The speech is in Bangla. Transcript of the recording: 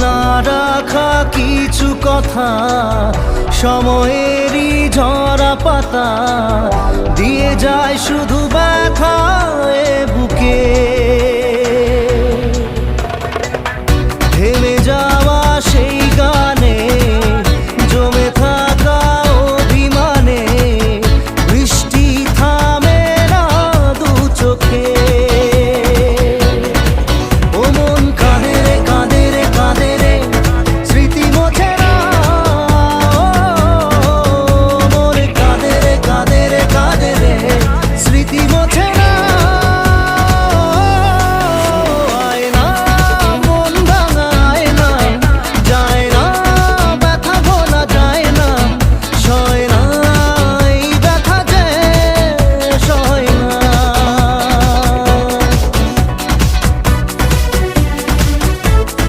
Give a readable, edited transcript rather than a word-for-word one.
না রাখা কিছু কথা, সময়েরই ঝরা পাতা দিয়ে যায় শুধু ব্যথা এ বুকে। থেমে যায়